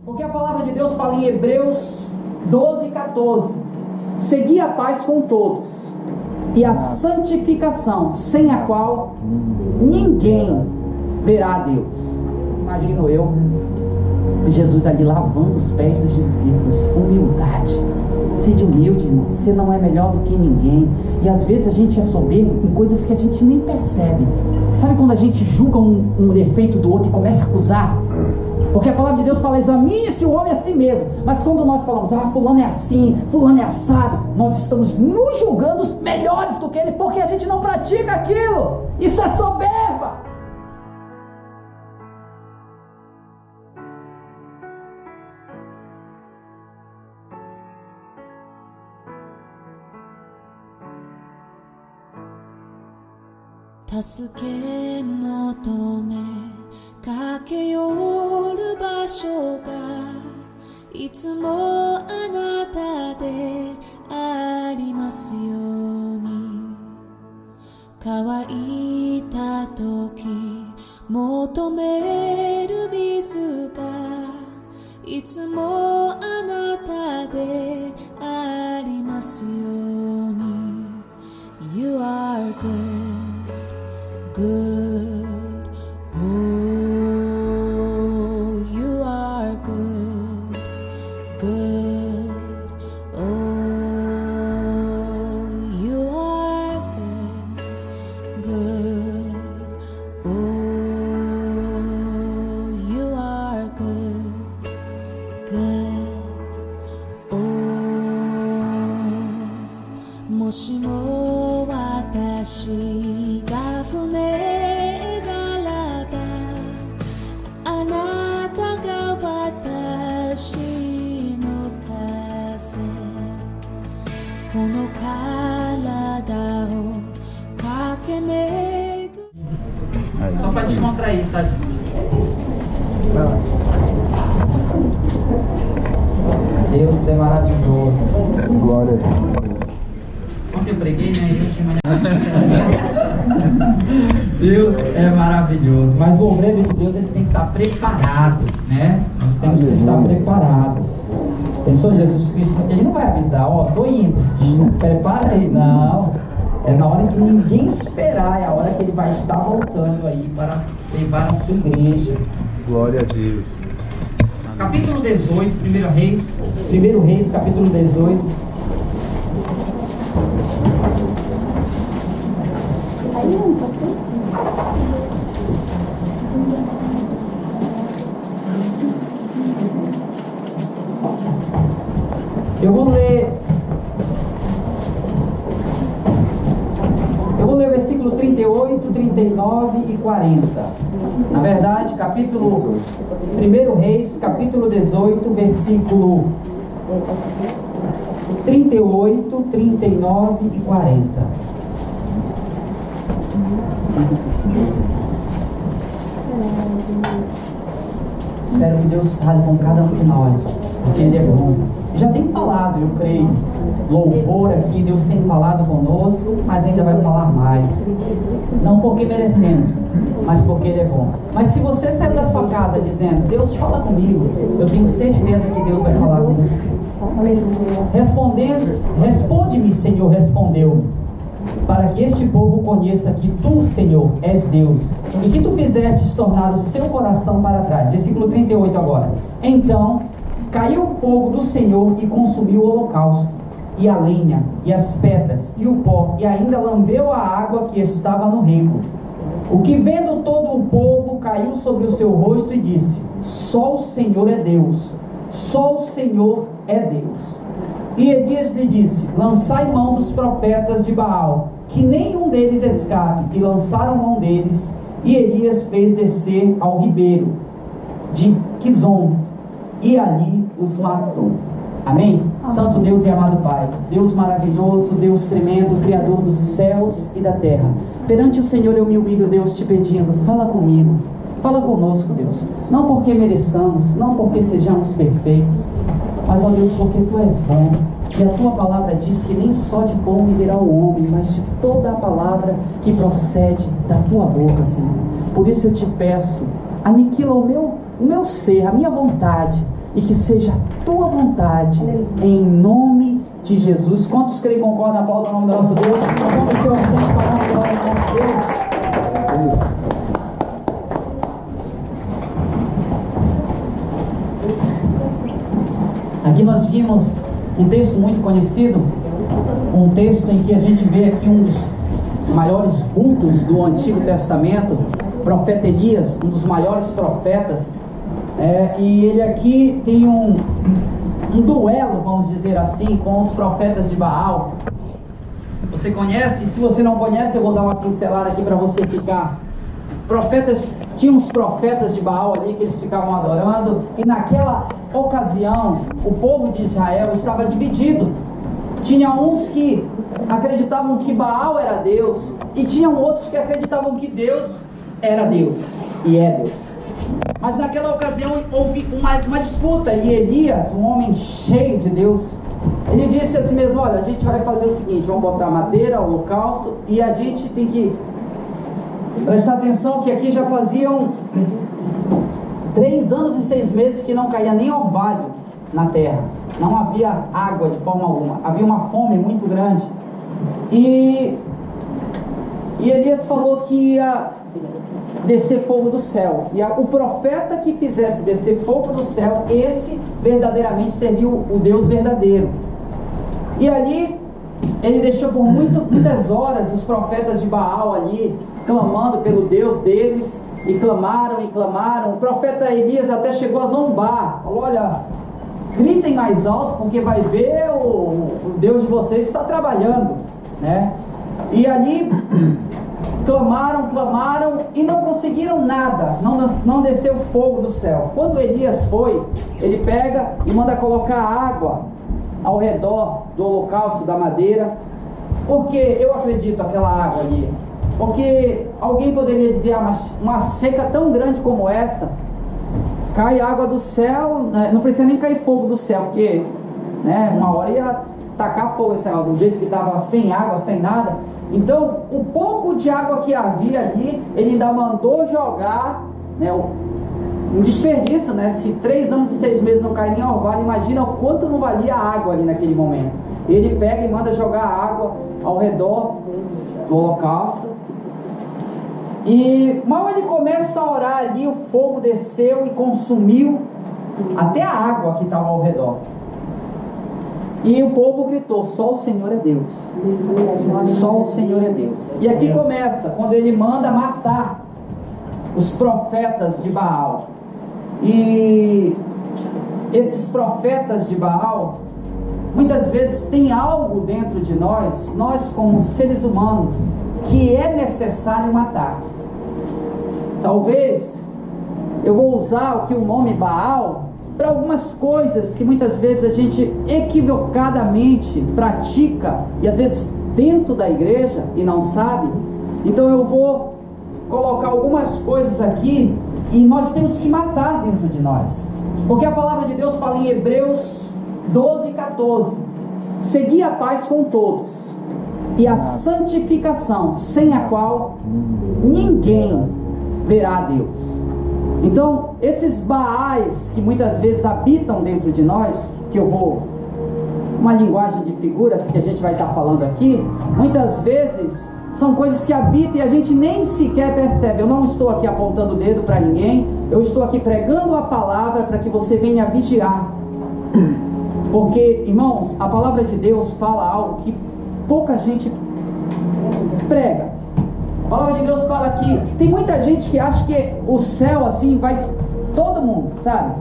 Porque a palavra de Deus fala em Hebreus 12:14: segui a paz com todos e a santificação, sem a qual ninguém verá a Deus. Imagino eu, Jesus ali lavando os pés dos discípulos. Humildade. Seja humilde, irmão. Você não é melhor do que ninguém. E às vezes a gente é soberbo em coisas que a gente nem percebe. Sabe quando a gente julga um defeito do outro e começa a acusar? Porque a palavra de Deus fala: examine-se o homem a si mesmo. Mas quando nós falamos: fulano é assim, fulano é assado, nós estamos nos julgando melhores do que ele, porque a gente não pratica aquilo. Isso é soberba. Tasuke motome kakeyoru basho ga itsumo anata de arimasu you ni. Kawaita toki motomeru mizu ga itsumo anata de arimasu you ni. You are good, oh, you are good, oh, you are good, oh, you are good, oh. Moshimo watashi ga船ならばあなたが私の風、この体を駆け巡る。 Só para descontrair, sabe? Deus é maravilhoso. Glória a Deus. Ontem eu preguei, né? E hoje de manhã. Deus é maravilhoso. Mas o obreiro de Deus, ele tem que estar preparado, né? Nós temos que estar preparados. Pensou Jesus Cristo? Ele não vai avisar: tô indo, prepara aí. Não. É na hora que ninguém esperar, é a hora que ele vai estar voltando aí para levar a sua igreja. Glória a Deus. Capítulo 18, 1 Reis, capítulo 18. Eu vou ler o versículo 38, 39 e 40. Na verdade, 1 Reis, capítulo 18, versículo 38, 39 e 40. Espero que Deus fale com cada um de nós, porque Ele é bom. Já tem falado, eu creio, louvor aqui, Deus tem falado conosco, mas ainda vai falar mais. Não porque merecemos, mas porque Ele é bom. Mas se você sair da sua casa dizendo: Deus fala comigo, eu tenho certeza que Deus vai falar com você. Respondendo, responde-me, Senhor, respondeu, para que este povo conheça que tu, Senhor, és Deus, e que tu fizestes tornar o seu coração para trás. Versículo 38 agora. Então caiu o fogo do Senhor e consumiu o holocausto, e a lenha, e as pedras, e o pó, e ainda lambeu a água que estava no rego. O que, vendo todo o povo, caiu sobre o seu rosto e disse: só o Senhor é Deus, só o Senhor é Deus. E Elias lhe disse: lançai mão dos profetas de Baal, que nenhum deles escape. E lançaram mão deles, e Elias fez descer ao ribeiro de Quizon, e ali os matou. Amém? Santo Deus e amado Pai, Deus maravilhoso, Deus tremendo, Criador dos céus e da terra, perante o Senhor eu me humilho, Deus, te pedindo: fala comigo, fala conosco, Deus, não porque mereçamos, não porque sejamos perfeitos, mas, ó Deus, porque Tu és bom, e a Tua palavra diz que nem só de bom viverá o homem, mas de toda a palavra que procede da Tua boca, Senhor. Por isso eu te peço, aniquila o meu ser, a minha vontade, e que seja a tua vontade, em nome de Jesus. Quantos creem e concordam? Aplaudam o nome do nosso Deus. Tome o seu assento para a honra e glória do nosso Deus. Aqui nós vimos um texto muito conhecido, um texto em que a gente vê aqui um dos maiores vultos do Antigo Testamento, o profeta Elias, um dos maiores profetas, e ele aqui tem um duelo, vamos dizer assim, com os profetas de Baal. Você conhece? Se você não conhece, eu vou dar uma pincelada aqui para você ficar. Tinha uns profetas de Baal ali que eles ficavam adorando, e naquela ocasião o povo de Israel estava dividido. Tinha uns que acreditavam que Baal era Deus, e tinham outros que acreditavam que Deus era Deus e é Deus. Mas naquela ocasião houve uma disputa, e Elias, um homem cheio de Deus, ele disse assim mesmo: olha, a gente vai fazer o seguinte, vamos botar madeira, holocausto, e a gente tem que prestar atenção que aqui já faziam 3 anos e 6 meses que não caía nem orvalho na terra, não havia água de forma alguma, havia uma fome muito grande, e Elias falou que ia descer fogo do céu, e o profeta que fizesse descer fogo do céu, esse verdadeiramente serviu o Deus verdadeiro. E ali ele deixou por muitas horas os profetas de Baal ali clamando pelo Deus deles, e clamaram e clamaram. O profeta Elias até chegou a zombar, falou: olha, gritem mais alto, porque vai ver o Deus de vocês está trabalhando, né? E ali clamaram e não conseguiram nada, não desceu fogo do céu. Quando Elias foi, ele pega e manda colocar água ao redor do holocausto, da madeira. Porque eu acredito aquela água ali, porque alguém poderia dizer: mas uma seca tão grande como essa, cai água do céu, né? Não precisa nem cair fogo do céu, porque, né, uma hora ia tacar fogo nessa água, do jeito que estava sem água, sem nada. Então, o pouco de água que havia ali, ele ainda mandou jogar, né, um desperdício, né? Se 3 anos e 6 meses não cai nem orvalho, imagina o quanto não valia a água ali naquele momento. Ele pega e manda jogar água ao redor do holocausto, e mal ele começa a orar ali, o fogo desceu e consumiu até a água que estava ao redor. E o povo gritou: só o Senhor é Deus, só o Senhor é Deus. E aqui começa, quando ele manda matar os profetas de Baal. E esses profetas de Baal, muitas vezes tem algo dentro de nós como seres humanos, que é necessário matar. Talvez eu vou usar aqui o nome Baal para algumas coisas que muitas vezes a gente equivocadamente pratica, e às vezes dentro da igreja, e não sabe. Então eu vou colocar algumas coisas aqui, e nós temos que matar dentro de nós, porque a palavra de Deus fala em Hebreus 12:14: segui a paz com todos e a santificação, sem a qual ninguém verá a Deus. Então, esses Baais que muitas vezes habitam dentro de nós, que eu vou, uma linguagem de figuras que a gente vai estar falando aqui, muitas vezes são coisas que habitam e a gente nem sequer percebe. Eu não estou aqui apontando o dedo para ninguém, eu estou aqui pregando a palavra para que você venha vigiar. Porque, irmãos, a palavra de Deus fala algo que pouca gente prega. A palavra de Deus fala que tem muita gente que acha que o céu assim vai todo mundo, sabe?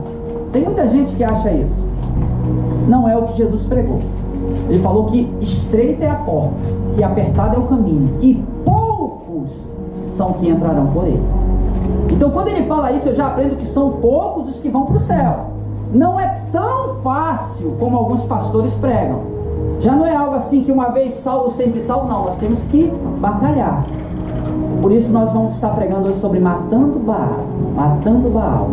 Tem muita gente que acha isso. Não é o que Jesus pregou. Ele falou que estreita é a porta e apertado é o caminho, e poucos são que entrarão por ele. Então, quando ele fala isso, eu já aprendo que são poucos os que vão para o céu. Não é tão fácil como alguns pastores pregam. Já não é algo assim que uma vez salvo, sempre salvo. Não, nós temos que batalhar. Por isso nós vamos estar pregando hoje sobre matando Baal. Matando Baal.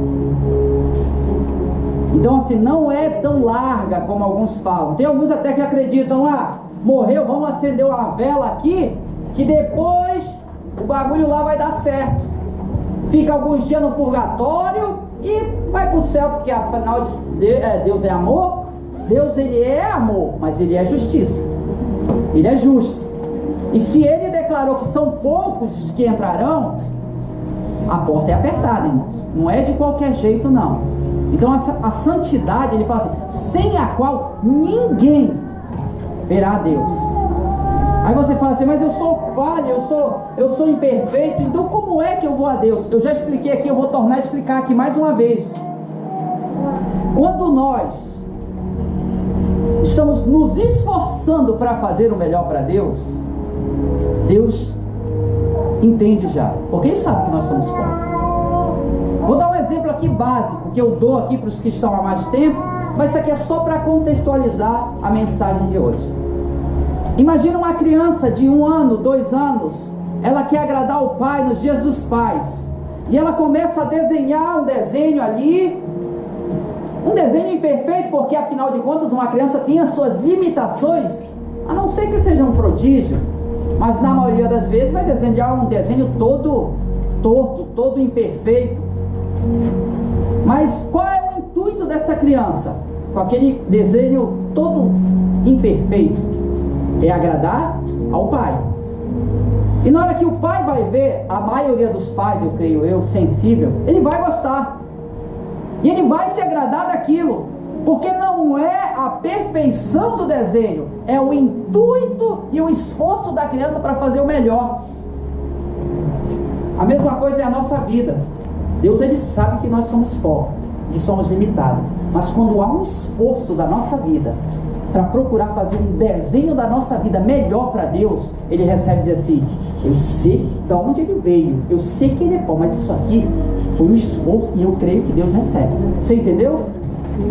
Então, assim, não é tão larga como alguns falam. Tem alguns até que acreditam: morreu, vamos acender uma vela aqui, que depois o bagulho lá vai dar certo. Fica alguns dias no purgatório e vai para o céu porque afinal Deus é amor. Deus, ele é amor, mas ele é justiça. Ele é justo. E se ele declarou que são poucos os que entrarão, a porta é apertada, irmãos. Não é de qualquer jeito, não. Então a santidade, ele fala assim, sem a qual ninguém verá a Deus. Aí você fala assim, mas eu sou falho, eu sou imperfeito, então como é que eu vou a Deus? Eu já expliquei aqui, eu vou tornar a explicar aqui mais uma vez. Quando nós estamos nos esforçando para fazer o melhor para Deus, Deus entende já, porque Ele sabe que nós somos pobres. Vou dar um exemplo aqui básico, que eu dou aqui para os que estão há mais tempo, mas isso aqui é só para contextualizar a mensagem de hoje. Imagina uma criança de 1 ano, 2 anos, ela quer agradar o pai nos dias dos pais, e ela começa a desenhar um desenho ali, um desenho imperfeito, porque afinal de contas uma criança tem as suas limitações, a não ser que seja um prodígio, mas na maioria das vezes vai desenhar um desenho todo torto, todo imperfeito. Mas qual é o intuito dessa criança com aquele desenho todo imperfeito? É agradar ao pai. E na hora que o pai vai ver, a maioria dos pais, eu creio eu, sensível, ele vai gostar. E ele vai se agradar daquilo, porque não é a perfeição do desenho, é o intuito e o esforço da criança para fazer o melhor. A mesma coisa é a nossa vida. Deus, ele sabe que nós somos pobres e somos limitados, mas quando há um esforço da nossa vida para procurar fazer um desenho da nossa vida melhor para Deus, ele recebe e diz assim, eu sei de onde ele veio, eu sei que ele é bom, mas isso aqui foi um esforço e eu creio que Deus recebe. Você entendeu?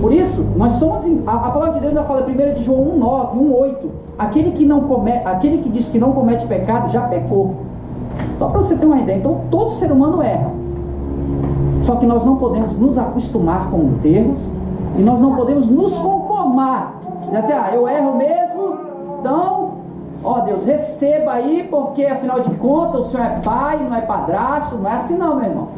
Por isso, nós somos, a palavra de Deus já fala 1 de João 1,9, 1,8, aquele que diz que não comete pecado, já pecou. Só para você ter uma ideia, então todo ser humano erra. Só que nós não podemos nos acostumar com os erros, e nós não podemos nos conformar. Assim, eu erro mesmo, então, ó Deus, receba aí, porque afinal de contas o Senhor é pai, não é padrasto, não é assim não, meu irmão.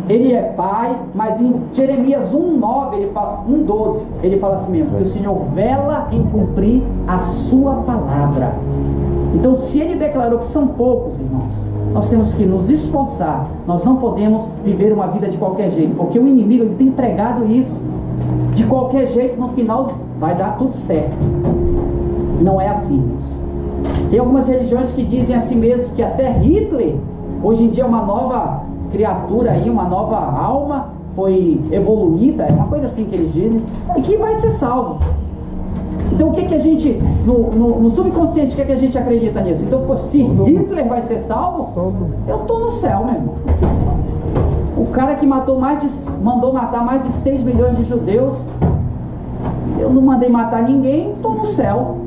Ele é pai, mas em Jeremias 1,9, ele fala, 1,12, ele fala assim mesmo, que o Senhor vela em cumprir a sua palavra. Então, se ele declarou que são poucos, irmãos, nós temos que nos esforçar. Nós não podemos viver uma vida de qualquer jeito, porque o inimigo, ele tem pregado isso. De qualquer jeito, no final vai dar tudo certo. Não é assim, irmãos. Tem algumas religiões que dizem assim mesmo, que até Hitler hoje em dia é uma nova criatura aí, uma nova alma, foi evoluída, é uma coisa assim que eles dizem, e que vai ser salvo. Então o que que a gente, no subconsciente, o que que a gente acredita nisso? Então, pô, se Hitler vai ser salvo, eu estou no céu, meu irmão. O cara que mandou matar mais de 6 milhões de judeus, eu não mandei matar ninguém, estou no céu.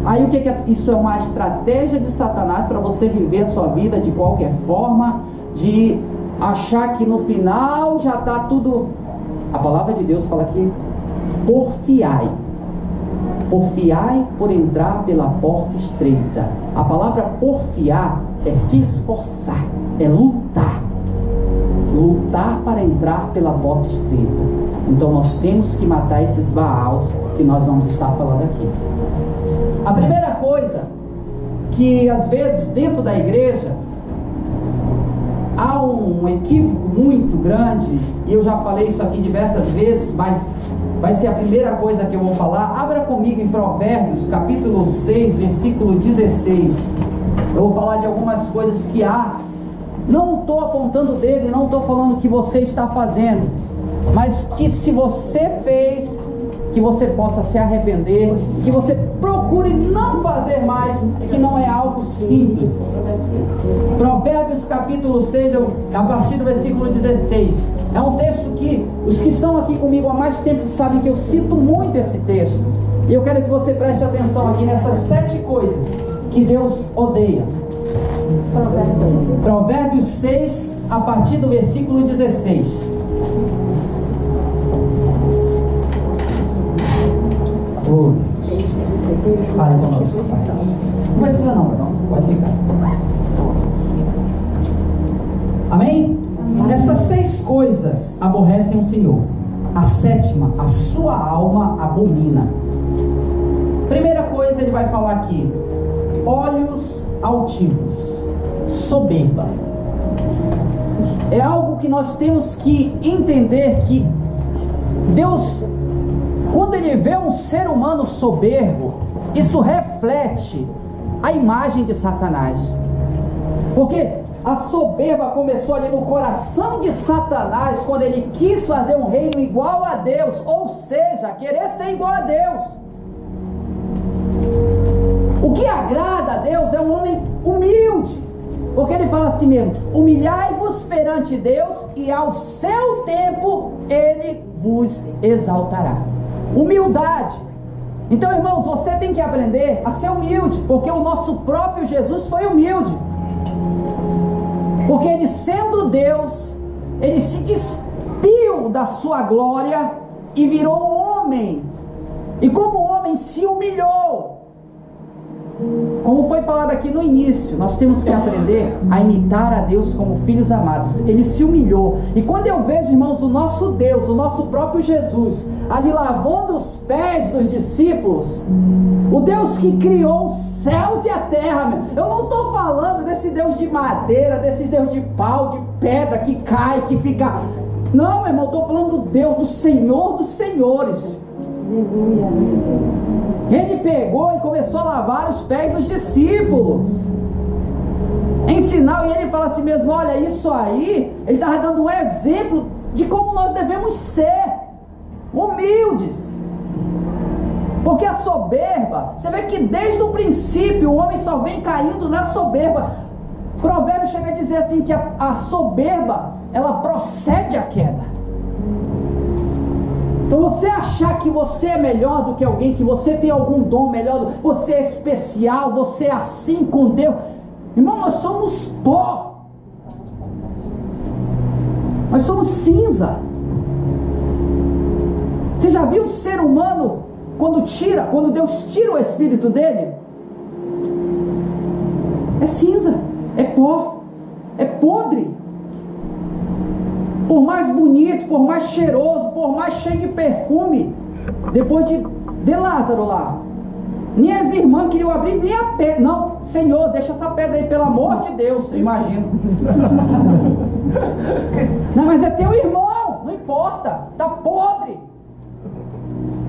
Aí o que é? Isso é uma estratégia de Satanás para você viver a sua vida de qualquer forma, de achar que no final já está tudo. A palavra de Deus fala aqui, porfiai por entrar pela porta estreita. A palavra porfiar é se esforçar, é lutar para entrar pela porta estreita. Então nós temos que matar esses Baals que nós vamos estar falando aqui. A primeira coisa que às vezes dentro da igreja há um equívoco muito grande, e eu já falei isso aqui diversas vezes, mas vai ser a primeira coisa que eu vou falar. Abra comigo em Provérbios, capítulo 6, versículo 16. Eu vou falar de algumas coisas que há. Não estou apontando dele, não estou falando o que você está fazendo, mas que se você fez, que você possa se arrepender, que você procure não fazer mais, que não é algo simples. Provérbios capítulo 6, a partir do versículo 16, é um texto que os que estão aqui comigo há mais tempo sabem que eu cito muito esse texto, e eu quero que você preste atenção aqui nessas 7 coisas que Deus odeia. Provérbios 6, a partir do versículo 16. Fale conosco, Pai. Não precisa não, irmão. Pode ficar. Amém? Essas 6 coisas aborrecem o Senhor. A sétima, a sua alma abomina. Primeira coisa, ele vai falar aqui: olhos altivos, soberba. É algo que nós temos que entender, que Deus, quando Ele vê um ser humano soberbo, isso reflete a imagem de Satanás. Porque a soberba começou ali no coração de Satanás, quando ele quis fazer um reino igual a Deus, ou seja, querer ser igual a Deus. O que agrada a Deus é um homem humilde, porque ele fala assim mesmo: humilhai-vos perante Deus, e ao seu tempo Ele vos exaltará. Humildade. Então, irmãos, você tem que aprender a ser humilde, porque o nosso próprio Jesus foi humilde. Porque Ele, sendo Deus, Ele se despiu da sua glória e virou homem. E como homem se humilhou. Como foi falado aqui no início, nós temos que aprender a imitar a Deus como filhos amados. Ele se humilhou. E quando eu vejo, irmãos, o nosso Deus, o nosso próprio Jesus, ali lavando os pés dos discípulos, o Deus que criou os céus e a terra, eu não estou falando desse Deus de madeira, desse Deus de pau, de pedra, que cai, que fica... Não, meu irmão, eu estou falando do Deus, do Senhor dos senhores. Ele pegou e começou a lavar os pés dos discípulos, ensinar, e ele fala assim mesmo: olha, isso aí, ele estava dando um exemplo de como nós devemos ser humildes. Porque a soberba, você vê que desde o princípio o homem só vem caindo na soberba. Provérbios chega a dizer assim, que a soberba, ela procede à queda. Então você achar que você é melhor do que alguém, que você tem algum dom melhor, você é especial, você é assim com Deus, irmão, nós somos pó, nós somos cinza. Você já viu o ser humano quando Deus tira o espírito dele? É cinza, é pó, é podre. Por mais bonito, por mais cheiroso, por mais cheio de perfume, depois de ver Lázaro lá, nem as irmãs queriam abrir, nem a pedra. Não, Senhor, deixa essa pedra aí, pelo amor de Deus, eu imagino. Não, mas é teu irmão, não importa, tá podre.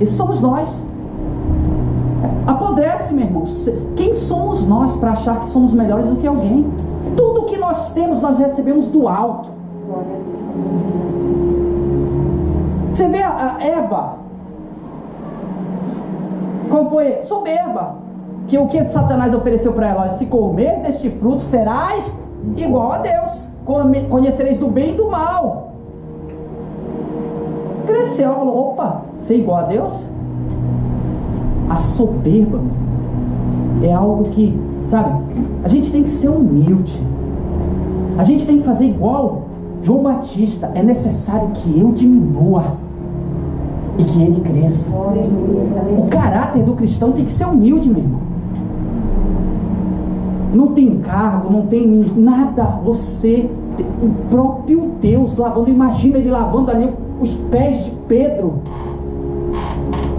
Esses somos nós. Apodrece, meu irmão. Quem somos nós para achar que somos melhores do que alguém? Tudo que nós temos, nós recebemos do alto. Você vê a Eva, qual foi? Soberba. Que o que Satanás ofereceu para ela? Se comer deste fruto serás igual a Deus, conhecereis do bem e do mal. Cresceu, ela falou: opa, ser igual a Deus? A soberba é algo que, sabe, a gente tem que ser humilde. A gente tem que fazer igual João Batista: é necessário que eu diminua e que ele cresça. O caráter do cristão tem que ser humilde, meu irmão. Não tem cargo, não tem nada. Você, o próprio Deus lavando, imagina ele lavando ali os pés de Pedro.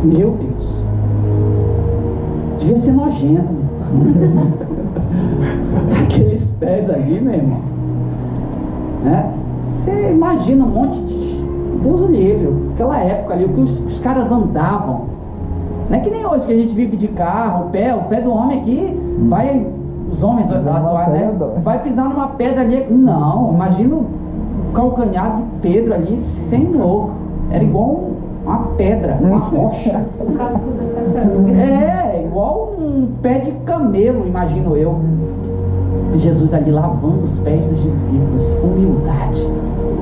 Meu Deus, devia ser nojento, meu. Aqueles pés ali, meu irmão, né? Você imagina um monte de... Deus o livre, aquela época ali, o que os caras andavam. Não é que nem hoje que a gente vive de carro, o pé do homem aqui vai... Os homens atuais, né? Vai pisar numa pedra ali. Não, imagina o calcanhar de Pedro ali, Senhor. Era igual uma pedra, uma rocha. Igual um pé de camelo, imagino eu. Jesus ali lavando os pés dos discípulos. Humildade.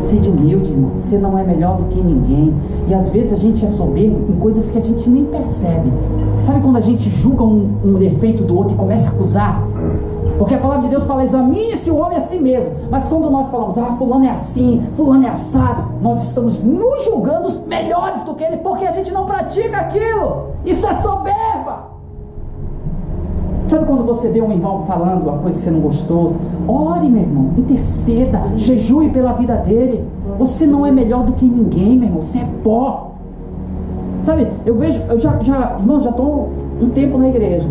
Seja humilde, irmão. Você não é melhor do que ninguém. E às vezes a gente é soberbo em coisas que a gente nem percebe. Sabe quando a gente julga um defeito do outro e começa a acusar? Porque a palavra de Deus fala: examine-se o homem a si mesmo. Mas quando nós falamos: fulano é assim, fulano é assado, nós estamos nos julgando melhores do que ele, porque a gente não pratica aquilo. Isso é soberba. Sabe quando você vê um irmão falando uma coisa que você não gostou? Ore, meu irmão, interceda, jejue pela vida dele. Você não é melhor do que ninguém, meu irmão, você é pó. Sabe, eu já estou um tempo na igreja.